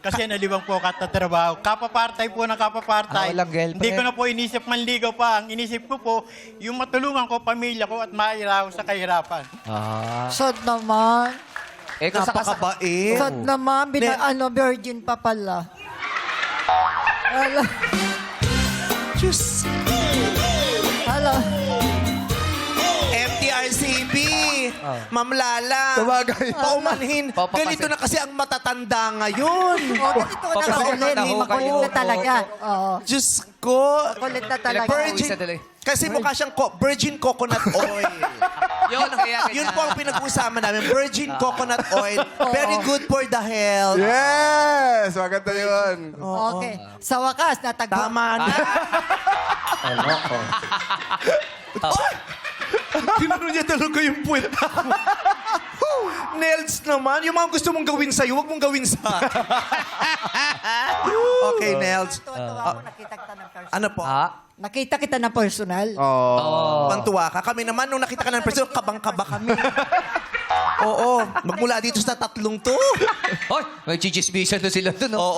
Kasi nalibang po katatrabaho. Kapapartay po ng kapapartay. Walang girlfriend. Hindi ko na po inisip manligaw pa. Ang inisip ko po, yung matulungan ko, pamilya ko at mairaw sa kahirapan. Sad naman. Eh, kung sa Napakabait. Sad naman. Virgin pa pala. Hala. Diyos. Hala. MTRCB. Ma'am Lala. Sabagay. Paumanhin. Papapasin. Ganito na kasi ang matatanda ngayon. Ganito na Papasin makulit. na ho Makulit kayo. na talaga. Oo. Diyos ko. Makulit na talaga. Virgin. Kasi mukha siyang virgin coconut oil. Yun, ang kaya Yun po ang pinag-uusapan namin. Virgin coconut oil. Very good for the health. Yes! Maganda yun. Okay. Sa wakas, natagpo. Tama na. Ay! Tinanong niya talaga yung puwet. Nails naman. Yung mga gusto mong gawin sa'yo, huwag mong gawin sa akin. Okay, Nails. Tuwa-tuwa ako, nakita kita ng personal. Ano po? Nakita kita ng personal. Oh. Mantuwa ka. Kami naman, nung nakita ka ng person, kabang-kaba kami. Oo. Magmula dito sa tatlong to. Hoy, may chichismisan na sila dun, oh.